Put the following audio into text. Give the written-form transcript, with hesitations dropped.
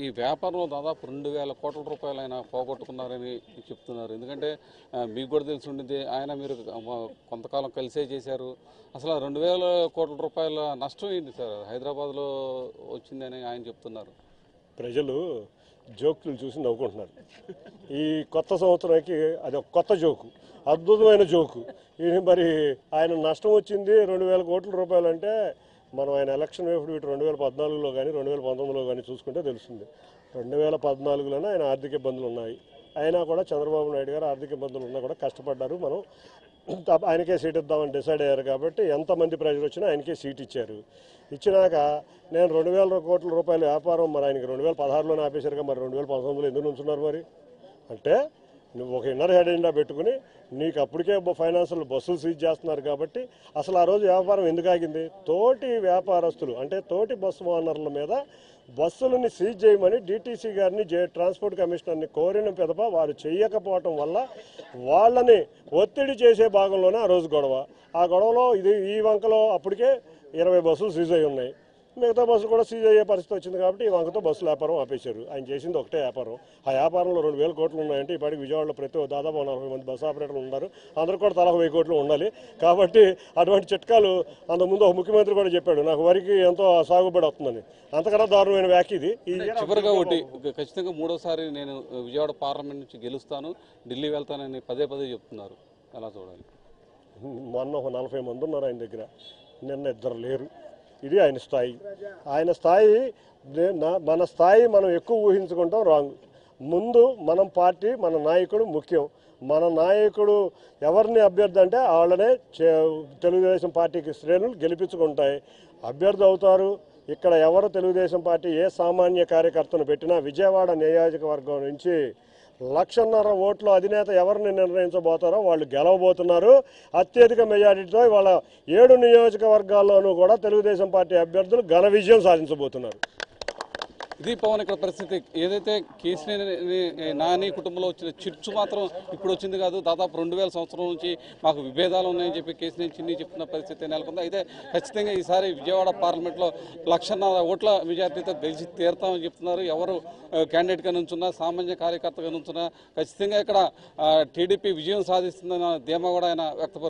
ఈ వ్యాపారంలో దాదాపు 2,000 కోట్ల రూపాయలు ఆయన పోగొట్టుకున్నారని చెప్తున్నారు. ఎందుకంటే మీకు కూడా తెలిసి ఉండింది, ఆయన మీరు కొంతకాలం కలిసే చేశారు. అసలు 2,000 కోట్ల రూపాయల నష్టం ఏంటి సార్ హైదరాబాద్లో వచ్చిందని ఆయన చెప్తున్నారు. ప్రజలు జోకులు చూసి నవ్వుకుంటున్నారు. ఈ కొత్త సంవత్సరానికి అది ఒక కొత్త జోకు, అద్భుతమైన జోకు. ఇది మరి ఆయన నష్టం వచ్చింది 2,000 కోట్ల రూపాయలు అంటే మనం ఆయన ఎలక్షన్ ఎప్పుడు 2014లో కానీ 2019లో కానీ చూసుకుంటే తెలుస్తుంది. 2014లోనే ఆయన ఆర్థిక ఇబ్బందులు ఉన్నాయి. అయినా కూడా చంద్రబాబు నాయుడు గారు ఆర్థిక ఇబ్బందులు ఉన్నా కూడా కష్టపడ్డారు. మనం ఆయనకే సీట్ ఇద్దామని డిసైడ్ అయ్యారు కాబట్టి ఎంతమంది ప్రెజర్ వచ్చినా ఆయనకే సీట్ ఇచ్చారు. ఇచ్చినాక నేను 2,000 కోట్ల రూపాయల వ్యాపారం మరి ఆయనకి 2016లోనే ఆపేశారుగా, మరి 2019లో ఎందుకు నుంచున్నారు? మరి అంటే నువ్వు ఒక ఇన్నర్ హెడ్ ఎండా పెట్టుకుని నీకు అప్పటికే ఫైనాన్షియల్ బస్సులు సీజ్ చేస్తున్నారు కాబట్టి అసలు ఆ రోజు వ్యాపారం ఎందుకు ఆగింది? తోటి వ్యాపారస్తులు అంటే తోటి బస్సు ఓనర్ల మీద బస్సులని సీజ్ చేయమని డీటీసీ గారిని ట్రాన్స్పోర్ట్ కమిషనర్ని కోరిన పిదప వారు చేయకపోవటం వల్ల వాళ్ళని ఒత్తిడి చేసే భాగంలోనే ఆ రోజు గొడవ. ఆ గొడవలో ఈ వంకలో అప్పటికే 20 బస్సులు సీజ్ అయి ఉన్నాయి. మిగతా బస్సులు కూడా సీజ్ అయ్యే పరిస్థితి వచ్చింది కాబట్టి ఈ వంకతో బస్సుల వ్యాపారం ఆపేశారు. ఆయన చేసింది ఒకటే వ్యాపారం. ఆ వ్యాపారంలో 2,000 కోట్లు ఉన్నాయంటే ఇప్పటికి విజయవాడలో దాదాపు 40 మంది బస్సు ఆపరేటర్లు ఉన్నారు. అందరూ కూడా తలా 1,000 కోట్లు ఉండాలి. కాబట్టి అటువంటి చిట్కాలు అంతకుముందు ఒక ముఖ్యమంత్రి కూడా చెప్పాడు, నాకు వరికి ఎంతో సాగుబడి వస్తుందని. అంతకన్నా దారుణమైన వ్యాఖ్య ఇది. చివరిగా ఒకటి, ఖచ్చితంగా మూడోసారి నేను విజయవాడ పార్లమెంట్ నుంచి గెలుస్తాను, ఢిల్లీ వెళ్తానని పదే పదే చెప్తున్నారు. ఎలా చూడాలి? మొన్న ఒక 40 మంది ఉన్నారు ఆయన దగ్గర, నిన్న 2 లేరు. ఇది ఆయన స్థాయి. ఆయన స్థాయి మన స్థాయి మనం ఎక్కువ ఊహించుకుంటాం రాంగ్. ముందు మనం పార్టీ, మన నాయకుడు ముఖ్యం. మన నాయకుడు ఎవరిని అభ్యర్థి అంటే వాళ్ళనే తెలుగుదేశం పార్టీకి శ్రేణులు గెలిపించుకుంటాయి, అభ్యర్థి అవుతారు. ఇక్కడ ఎవరు తెలుగుదేశం పార్టీ ఏ సామాన్య కార్యకర్తను పెట్టినా విజయవాడ నియోజకవర్గం నుంచి 1,50,000 ఓట్లు అధినేత ఎవరిని నిర్ణయించబోతారో వాళ్ళు గెలవబోతున్నారు. అత్యధిక మెజారిటీతో వాళ్ళ 7 నియోజకవర్గాల్లోనూ కూడా తెలుగుదేశం పార్టీ అభ్యర్థులు ఘన విజయం సాధించబోతున్నారు. ఇది పవన్ ఇక్కడ పరిస్థితి. ఏదైతే కేసీఆర్ నాని కుటుంబంలో వచ్చిన చిర్చు మాత్రం ఇప్పుడు వచ్చింది కాదు. దాదాపు 2000 సంవత్సరం నుంచి మాకు విభేదాలు ఉన్నాయని చెప్పి కేసీఆర్ చిన్ని చెప్తున్న పరిస్థితి నెలకొంది. అయితే ఖచ్చితంగా ఈసారి విజయవాడ పార్లమెంట్లో 1,50,000 ఓట్ల మెజార్టీతో గెలిచి తీరుతామని చెప్తున్నారు. ఎవరు క్యాండిడేట్గా నుంచున్నా, సామాన్య కార్యకర్తగా నుంచున్నా ఖచ్చితంగా ఇక్కడ టీడీపీ విజయం సాధిస్తుందన్న ధీమా కూడా ఆయన వ్యక్తపరుస్తున్నారు.